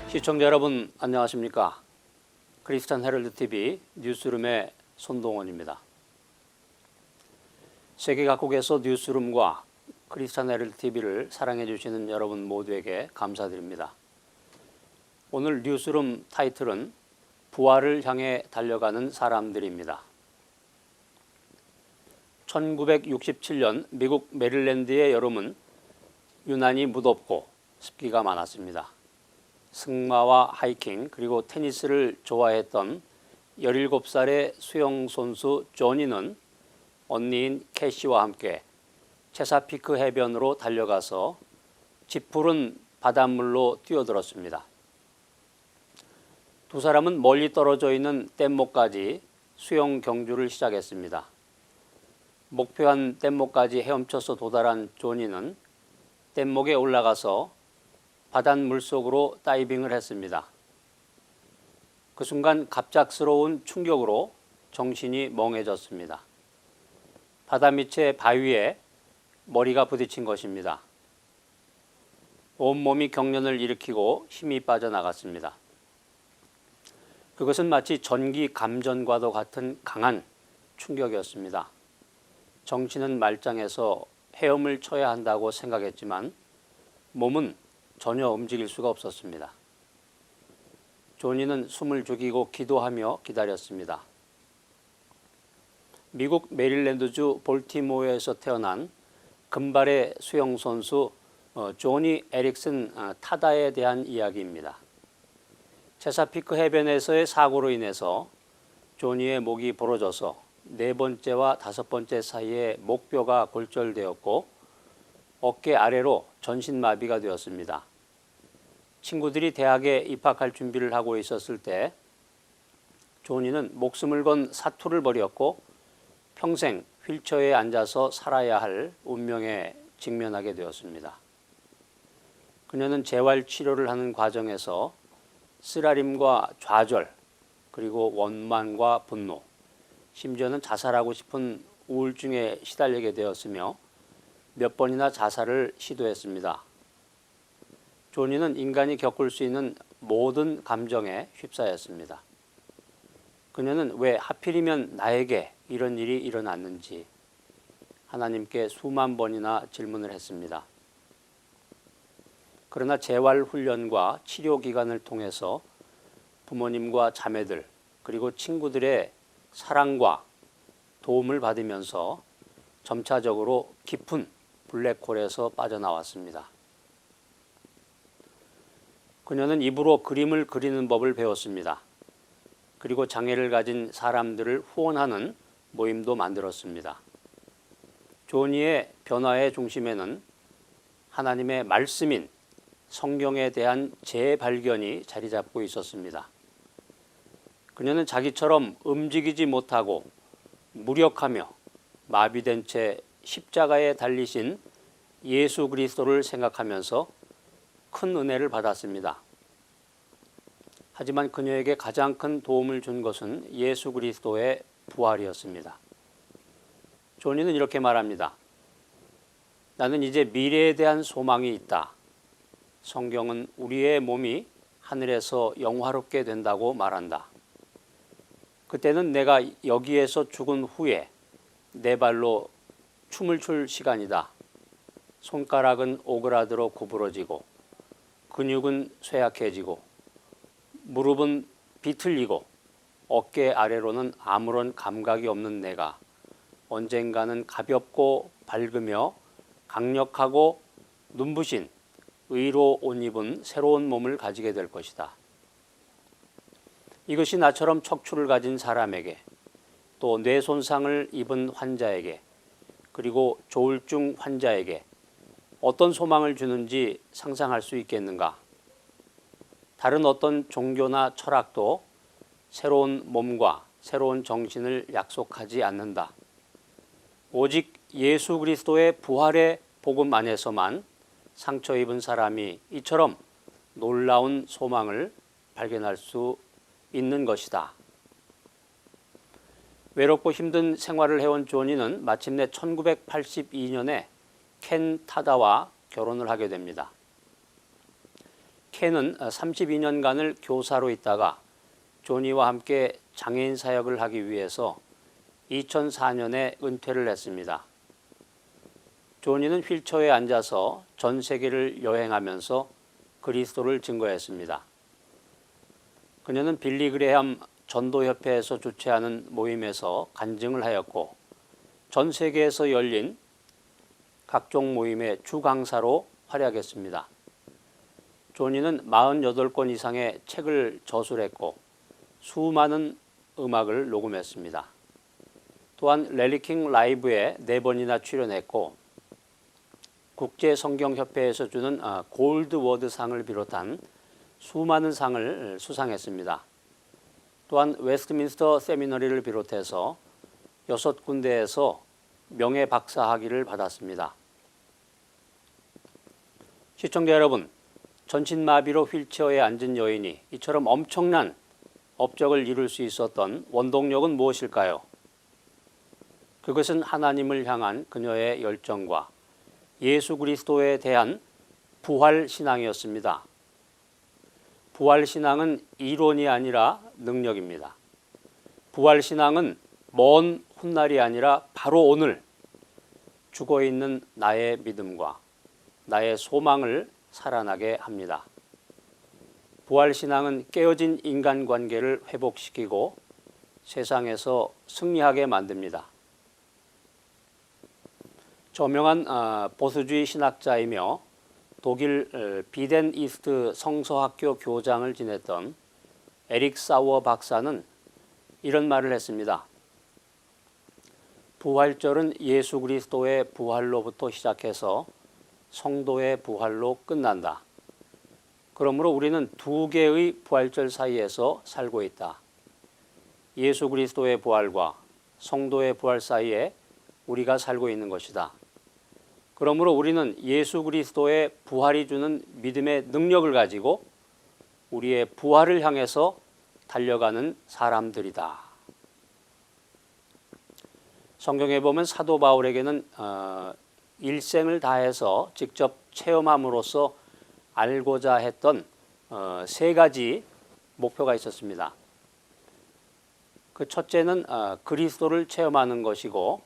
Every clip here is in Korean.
시청자 여러분 안녕하십니까? 크리스찬 헤럴드 TV 뉴스룸의 손동원입니다. 세계 각국에서 뉴스룸과 크리스찬 헤럴드 TV를 사랑해 주시는 여러분 모두에게 감사드립니다. 오늘 뉴스룸 타이틀은 부활을 향해 달려가는 사람들입니다. 1967년 미국 메릴랜드의 여름은 유난히 무덥고 습기가 많았습니다. 승마와 하이킹 그리고 테니스를 좋아했던 17살의 수영선수 조니는 언니인 캐시와 함께 체사피크 해변으로 달려가서 짙푸른 바닷물로 뛰어들었습니다. 두 사람은 멀리 떨어져 있는 뗏목까지 수영 경주를 시작했습니다. 목표한 뗏목까지 헤엄쳐서 도달한 조니는 뗏목에 올라가서 바닷물 속으로 다이빙을 했습니다. 그 순간 갑작스러운 충격으로 정신이 멍해졌습니다. 바다 밑의 바위에 머리가 부딪힌 것입니다. 온몸이 경련을 일으키고 힘이 빠져나갔습니다. 그것은 마치 전기 감전과도 같은 강한 충격이었습니다. 정신은 말짱해서 헤엄을 쳐야 한다고 생각했지만 몸은 전혀 움직일 수가 없었습니다. 조니는 숨을 죽이고 기도하며 기다렸습니다. 미국 메릴랜드주 볼티모어에서 태어난 금발의 수영선수 조니 에릭슨 타다에 대한 이야기입니다. 체사피크 해변에서의 사고로 인해서 조니의 목이 부러져서 4번째와 5번째 사이에 목뼈가 골절되었고 어깨 아래로 전신마비가 되었습니다. 친구들이 대학에 입학할 준비를 하고 있었을 때 조니는 목숨을 건 사투를 벌였고 평생 휠체어에 앉아서 살아야 할 운명에 직면하게 되었습니다. 그녀는 재활치료를 하는 과정에서 쓰라림과 좌절, 그리고 원망과 분노, 심지어는 자살하고 싶은 우울증에 시달리게 되었으며 몇 번이나 자살을 시도했습니다. 조니는 인간이 겪을 수 있는 모든 감정에 휩싸였습니다. 그녀는 왜 하필이면 나에게 이런 일이 일어났는지 하나님께 수만 번이나 질문을 했습니다. 그러나 재활훈련과 치료기간을 통해서 부모님과 자매들 그리고 친구들의 사랑과 도움을 받으면서 점차적으로 깊은 블랙홀에서 빠져나왔습니다. 그녀는 입으로 그림을 그리는 법을 배웠습니다. 그리고 장애를 가진 사람들을 후원하는 모임도 만들었습니다. 조니의 변화의 중심에는 하나님의 말씀인 성경에 대한 재발견이 자리 잡고 있었습니다. 그녀는 자기처럼 움직이지 못하고 무력하며 마비된 채 십자가에 달리신 예수 그리스도를 생각하면서 큰 은혜를 받았습니다. 하지만 그녀에게 가장 큰 도움을 준 것은 예수 그리스도의 부활이었습니다. 조니는 이렇게 말합니다. 나는 이제 미래에 대한 소망이 있다. 성경은 우리의 몸이 하늘에서 영화롭게 된다고 말한다. 그때는 내가 여기에서 죽은 후에 내 발로 춤을 출 시간이다. 손가락은 오그라들어 구부러지고 근육은 쇠약해지고 무릎은 비틀리고 어깨 아래로는 아무런 감각이 없는 내가 언젠가는 가볍고 밝으며 강력하고 눈부신 의로 옷 입은 새로운 몸을 가지게 될 것이다. 이것이 나처럼 척추를 가진 사람에게 또 뇌 손상을 입은 환자에게 그리고 조울증 환자에게 어떤 소망을 주는지 상상할 수 있겠는가? 다른 어떤 종교나 철학도 새로운 몸과 새로운 정신을 약속하지 않는다. 오직 예수 그리스도의 부활의 복음 안에서만 상처 입은 사람이 이처럼 놀라운 소망을 발견할 수 있는 것이다. 외롭고 힘든 생활을 해온 조니는 마침내 1982년에 켄 타다와 결혼을 하게 됩니다. 켄은 32년간을 교사로 있다가 조니와 함께 장애인 사역을 하기 위해서 2004년에 은퇴를 했습니다. 조니는 휠체어에 앉아서 전 세계를 여행하면서 그리스도를 증거했습니다. 그녀는 빌리 그레함 전도협회에서 주최하는 모임에서 간증을 하였고 전 세계에서 열린 각종 모임의 주강사로 활약했습니다. 조니는 48권 이상의 책을 저술했고 수많은 음악을 녹음했습니다. 또한 렐리킹 라이브에 4번이나 출연했고 국제성경협회에서 주는 골드워드상을 비롯한 수많은 상을 수상했습니다. 또한 웨스트민스터 세미너리를 비롯해서 6군데에서 명예박사학위를 받았습니다. 시청자 여러분, 전신마비로 휠체어에 앉은 여인이 이처럼 엄청난 업적을 이룰 수 있었던 원동력은 무엇일까요? 그것은 하나님을 향한 그녀의 열정과 예수 그리스도에 대한 부활신앙이었습니다. 부활신앙은 이론이 아니라 능력입니다. 부활신앙은 먼 훗날이 아니라 바로 오늘 죽어있는 나의 믿음과 나의 소망을 살아나게 합니다. 부활신앙은 깨어진 인간관계를 회복시키고 세상에서 승리하게 만듭니다. 저명한 보수주의 신학자이며 독일 비덴 이스트 성서학교 교장을 지냈던 에릭 사워 박사는 이런 말을 했습니다. 부활절은 예수 그리스도의 부활로부터 시작해서 성도의 부활로 끝난다. 그러므로 우리는 2개의 부활절 사이에서 살고 있다. 예수 그리스도의 부활과 성도의 부활 사이에 우리가 살고 있는 것이다. 그러므로 우리는 예수 그리스도의 부활이 주는 믿음의 능력을 가지고 우리의 부활을 향해서 달려가는 사람들이다. 성경에 보면 사도 바울에게는 일생을 다해서 직접 체험함으로써 알고자 했던 3가지 목표가 있었습니다. 그 첫째는 그리스도를 체험하는 것이고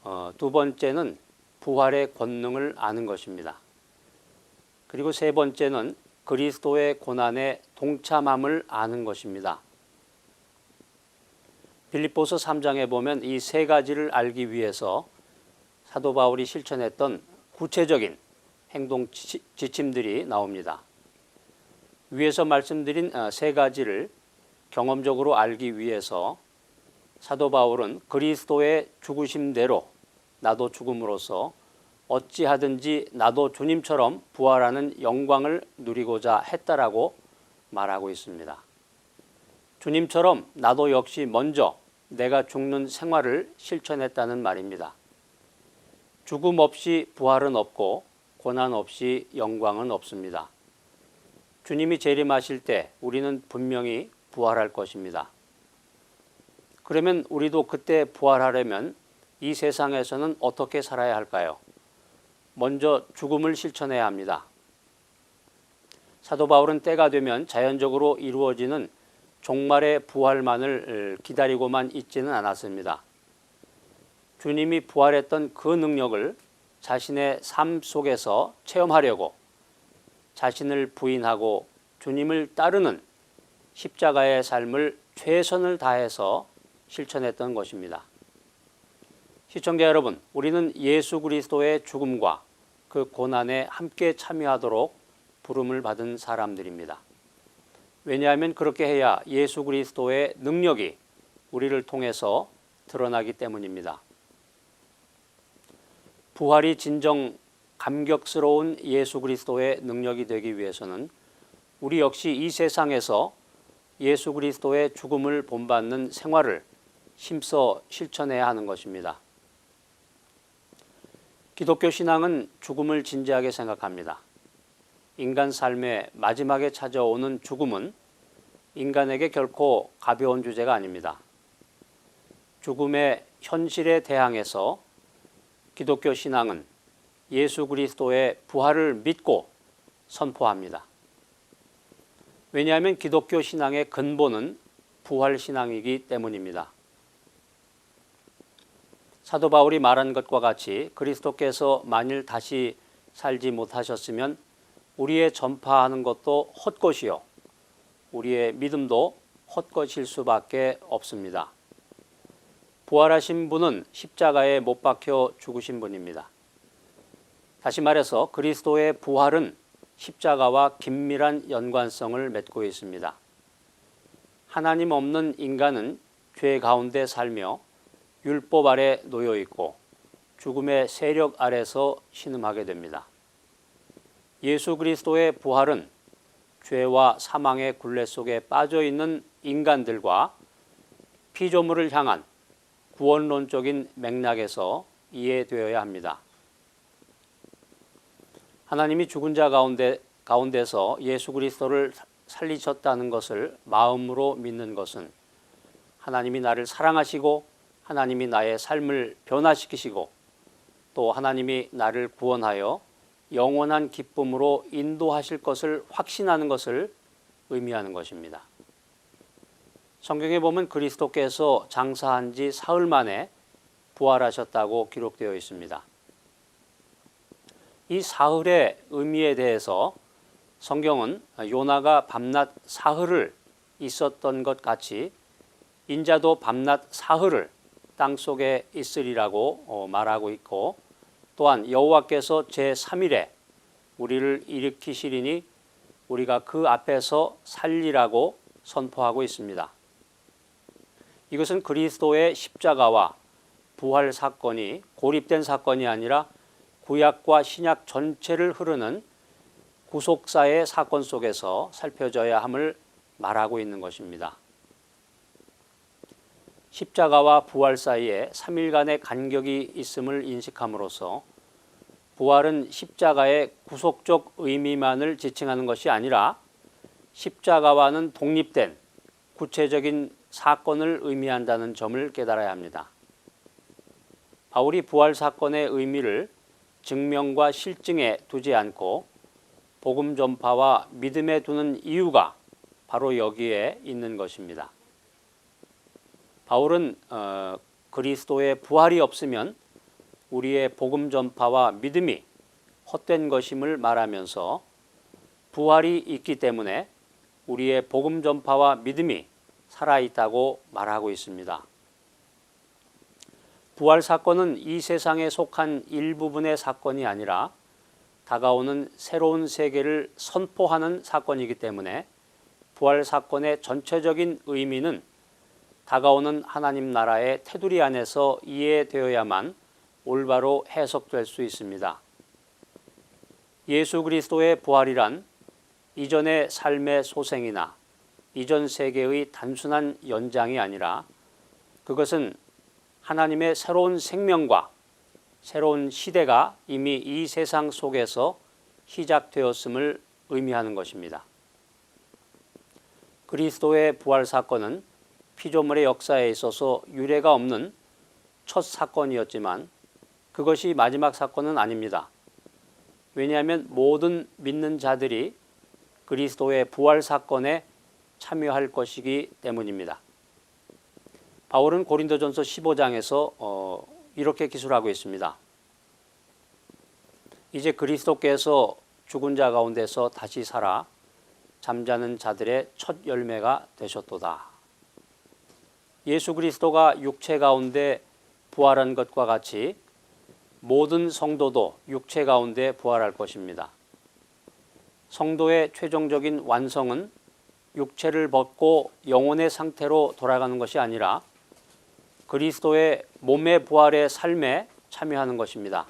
2번째는 부활의 권능을 아는 것입니다. 그리고 3번째는 그리스도의 고난에 동참함을 아는 것입니다. 빌립보서 3장에 보면 이 3가지를 알기 위해서 사도 바울이 실천했던 구체적인 행동 지침들이 나옵니다. 위에서 말씀드린 3가지를 경험적으로 알기 위해서 사도 바울은 그리스도의 죽으심대로 나도 죽음으로써 어찌하든지 나도 주님처럼 부활하는 영광을 누리고자 했다라고 말하고 있습니다. 주님처럼 나도 역시 먼저 내가 죽는 생활을 실천했다는 말입니다. 죽음 없이 부활은 없고 고난 없이 영광은 없습니다. 주님이 재림하실 때 우리는 분명히 부활할 것입니다. 그러면 우리도 그때 부활하려면 이 세상에서는 어떻게 살아야 할까요? 먼저 죽음을 실천해야 합니다. 사도 바울은 때가 되면 자연적으로 이루어지는 종말의 부활만을 기다리고만 있지는 않았습니다. 주님이 부활했던 그 능력을 자신의 삶 속에서 체험하려고 자신을 부인하고 주님을 따르는 십자가의 삶을 최선을 다해서 실천했던 것입니다. 시청자 여러분, 우리는 예수 그리스도의 죽음과 그 고난에 함께 참여하도록 부름을 받은 사람들입니다. 왜냐하면 그렇게 해야 예수 그리스도의 능력이 우리를 통해서 드러나기 때문입니다. 부활이 진정 감격스러운 예수 그리스도의 능력이 되기 위해서는 우리 역시 이 세상에서 예수 그리스도의 죽음을 본받는 생활을 힘써 실천해야 하는 것입니다. 기독교 신앙은 죽음을 진지하게 생각합니다. 인간 삶의 마지막에 찾아오는 죽음은 인간에게 결코 가벼운 주제가 아닙니다. 죽음의 현실에 대항해서 기독교 신앙은 예수 그리스도의 부활을 믿고 선포합니다. 왜냐하면 기독교 신앙의 근본은 부활 신앙이기 때문입니다. 사도 바울이 말한 것과 같이 그리스도께서 만일 다시 살지 못하셨으면 우리의 전파하는 것도 헛것이요 우리의 믿음도 헛것일 수밖에 없습니다. 부활하신 분은 십자가에 못 박혀 죽으신 분입니다. 다시 말해서 그리스도의 부활은 십자가와 긴밀한 연관성을 맺고 있습니다. 하나님 없는 인간은 죄 가운데 살며 율법 아래 놓여 있고 죽음의 세력 아래서 신음하게 됩니다. 예수 그리스도의 부활은 죄와 사망의 굴레 속에 빠져 있는 인간들과 피조물을 향한 구원론적인 맥락에서 이해되어야 합니다. 하나님이 죽은 자 가운데서 예수 그리스도를 살리셨다는 것을 마음으로 믿는 것은 하나님이 나를 사랑하시고 하나님이 나의 삶을 변화시키시고 또 하나님이 나를 구원하여 영원한 기쁨으로 인도하실 것을 확신하는 것을 의미하는 것입니다. 성경에 보면 그리스도께서 장사한 지 사흘 만에 부활하셨다고 기록되어 있습니다. 이 사흘의 의미에 대해서 성경은 요나가 밤낮 사흘을 있었던 것 같이 인자도 밤낮 사흘을 땅속에 있으리라고 말하고 있고 또한 여호와께서 제3일에 우리를 일으키시리니 우리가 그 앞에서 살리라고 선포하고 있습니다. 이것은 그리스도의 십자가와 부활 사건이 고립된 사건이 아니라 구약과 신약 전체를 흐르는 구속사의 사건 속에서 살펴져야 함을 말하고 있는 것입니다. 십자가와 부활 사이에 3일간의 간격이 있음을 인식함으로써 부활은 십자가의 구속적 의미만을 지칭하는 것이 아니라 십자가와는 독립된 구체적인 사건을 의미한다는 점을 깨달아야 합니다. 바울이 부활 사건의 의미를 증명과 실증에 두지 않고 복음 전파와 믿음에 두는 이유가 바로 여기에 있는 것입니다. 바울은 그리스도의 부활이 없으면 우리의 복음 전파와 믿음이 헛된 것임을 말하면서 부활이 있기 때문에 우리의 복음 전파와 믿음이 살아있다고 말하고 있습니다. 부활 사건은 이 세상에 속한 일부분의 사건이 아니라 다가오는 새로운 세계를 선포하는 사건이기 때문에 부활 사건의 전체적인 의미는 다가오는 하나님 나라의 테두리 안에서 이해되어야만 올바로 해석될 수 있습니다. 예수 그리스도의 부활이란 이전의 삶의 소생이나 이전 세계의 단순한 연장이 아니라 그것은 하나님의 새로운 생명과 새로운 시대가 이미 이 세상 속에서 시작되었음을 의미하는 것입니다. 그리스도의 부활 사건은 피조물의 역사에 있어서 유례가 없는 첫 사건이었지만 그것이 마지막 사건은 아닙니다. 왜냐하면 모든 믿는 자들이 그리스도의 부활 사건에 참여할 것이기 때문입니다. 바울은 고린도전서 15장에서 이렇게 기술하고 있습니다. 이제 그리스도께서 죽은 자 가운데서 다시 살아 잠자는 자들의 첫 열매가 되셨도다. 예수 그리스도가 육체 가운데 부활한 것과 같이 모든 성도도 육체 가운데 부활할 것입니다. 성도의 최종적인 완성은 육체를 벗고 영혼의 상태로 돌아가는 것이 아니라 그리스도의 몸의 부활의 삶에 참여하는 것입니다.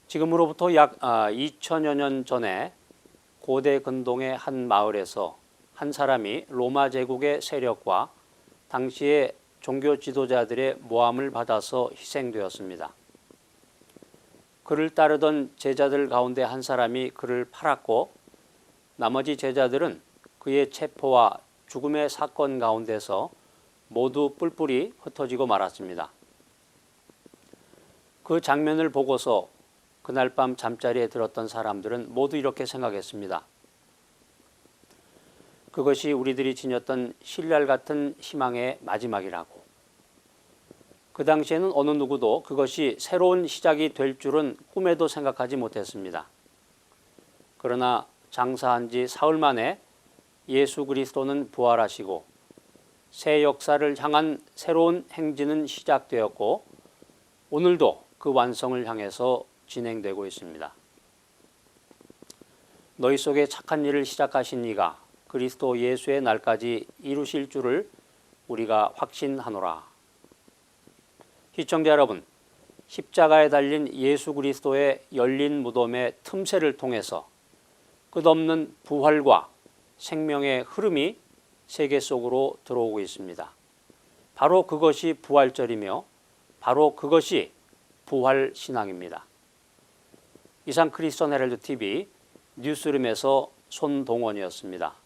지금으로부터 약 2000여 년 전에 고대 근동의 한 마을에서 한 사람이 로마 제국의 세력과 당시의 종교 지도자들의 모함을 받아서 희생되었습니다. 그를 따르던 제자들 가운데 한 사람이 그를 팔았고 나머지 제자들은 그의 체포와 죽음의 사건 가운데서 모두 뿔뿔이 흩어지고 말았습니다. 그 장면을 보고서 그날 밤 잠자리에 들었던 사람들은 모두 이렇게 생각했습니다. 그것이 우리들이 지녔던 신랄 같은 희망의 마지막이라고. 그 당시에는 어느 누구도 그것이 새로운 시작이 될 줄은 꿈에도 생각하지 못했습니다. 그러나 장사한 지 사흘 만에 예수 그리스도는 부활하시고 새 역사를 향한 새로운 행진은 시작되었고 오늘도 그 완성을 향해서 진행되고 있습니다. 너희 속에 착한 일을 시작하신 이가 그리스도 예수의 날까지 이루실 줄을 우리가 확신하노라. 시청자 여러분, 십자가에 달린 예수 그리스도의 열린 무덤의 틈새를 통해서 끝없는 부활과 생명의 흐름이 세계 속으로 들어오고 있습니다. 바로 그것이 부활절이며 바로 그것이 부활신앙입니다. 이상 크리스천 헤럴드 TV 뉴스룸에서 손동원이었습니다.